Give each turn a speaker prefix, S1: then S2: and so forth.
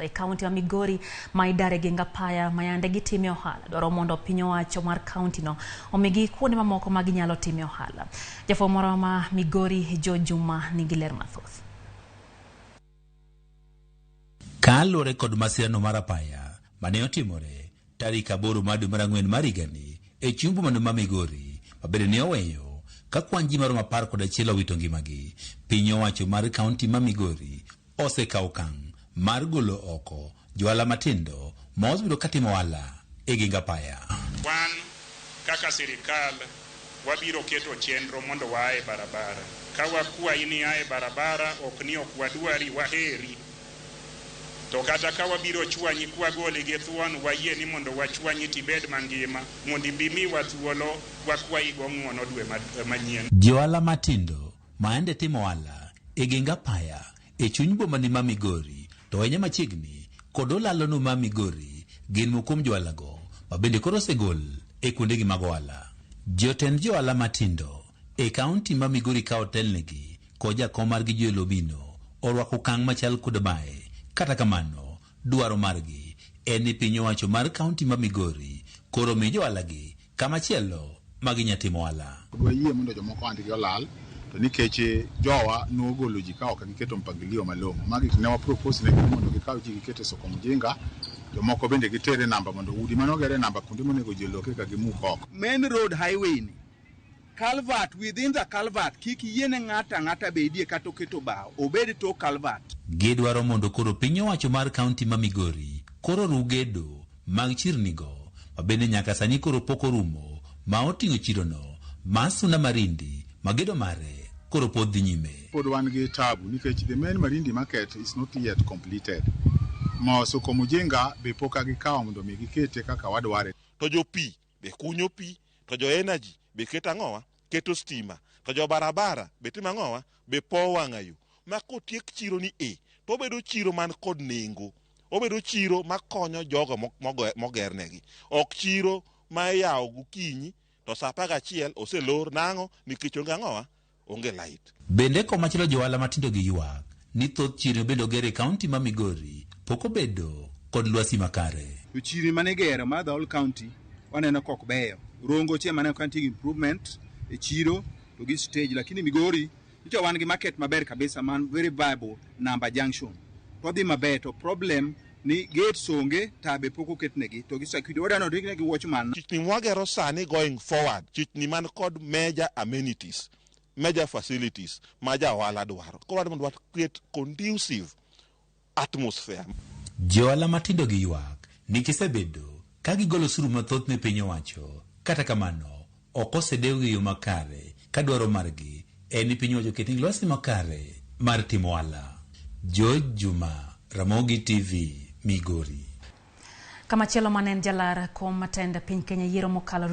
S1: e kaunti wa Migori ma idare gi ngapaya mayande gi time ohala dwaro mondo piny owacho mar kaunti no omigi kuonde mamoko ma ginyalo time ohala. Jafo moro ma Migori Jo Juma nigi ler mathoth.
S2: Kalore kod masirano mar apaya mane otimore tarik 8 dwe mar Ang'wen mar higani e chumbu mano ma Migori mabende ne oweyo ka kwan ji maromo 11 owito ngimagi. Piny owacho mar kaunti ma Migori osekawo okang' mar golo oko johala matindo ma osebiro katimo ohala e ginga apaya.
S3: Wan kaka sirikal wabiro keto chenro mondo wae barabara. Ka wakwayi ni ae barabara ok ni ok wadwari waheri. To kata ka wabiro chwanyi kwa gole gi thuon wayie ni mondo wachwanyi tibed mangima mondo bimi wathuolo wakwayi go ng'uono dwe manyien.
S2: Johala matindo maende timo ohala e ginga apaya e chuny boma ni ma Migori to wenye machiegni kod olalo no ma Migori gin mokuom johala go mabende koro osegol e kuondegi mag ohala. Jotend johala matindo e kaunti ma Migori ka otelnegi kod jakom margi Joel Obino orwako okang' machal kod mae. Kata kamano, dwaro margi en ni piny owacho mar kaunti ma Migori koro mi johala gi kamachielo ma ginyatimo ohala.
S4: Wayie mondo jomoko andigi olal to nikech jowa nogolo ji ka ok giketo mpangilio malong'o. Magi ne wa propose ne mondo gikaw ji gikete soko mjinga. Jomoko bende gitere namba mondo udi manogere namba kuonde monego ji loke ka gimuko oko.
S5: Main road highway ni culvert, within the culvert kik yiene ng'ata bedie kata oketo bao obed to culvert.
S2: Gidwaro mondo koro piny owacho mar kaunti ma Migori koro rugedo mag chirnigo mabende nyaka sani koro pok orumo ma oting'o chirono ma Suna Marindi magedo mare koro pod dhi nyime.
S4: Pod wan gi tabu nikech the main Marindi market is not yet completed. Ma soko mjinga be pok agikawo mondo mi gikete kaka wadware.
S6: To jo pi be kunyo pi, to jo energy be keto ang'owa, keto stima, to jo barabara be timo ang'owa, be po wang'ayo. Ma kotiek chiro ni to bedo chiro man kod nengo. Obedo chiro makonyo jogo mogernegi. Ok chiro ma yawo gokinyi to sa 11 oselor nang'o nikech onge ang'owa, onge light.
S2: Bende komachielo johala matindo gi ywak ni thoth chiro bedo gere kaunti ma Migori pok obedo kod lwasi makare.
S5: Chiri mane gero ma Dhol County waneno kok beyo. Rongo che mane kanti improvement e chiro to gi stage, lakini Migori ito wan gi market maber kabisa man very viable number junction. To dhi maber to problem ni gate songe tabe poko ketnegi to gi security wadano ringne gi watchman.
S6: Chichni mwagero sani going forward, chichni man kod major amenities, major facilities, maja wala dwaro. Ko wadmo create conducive atmosphere.
S2: Johala matindo gi ywak ni kisebedo ka gigolo suru mathoth ne piny owacho. Kata kamano ok osedew gi yo makare ka dwaro margi en ni piny owacho keto lwasi makare mar timo ohala. Jo Juma, Ramogi TV, Migori.
S1: Kamachielo manen jalar kom matenda piny Kenya yiero mokalo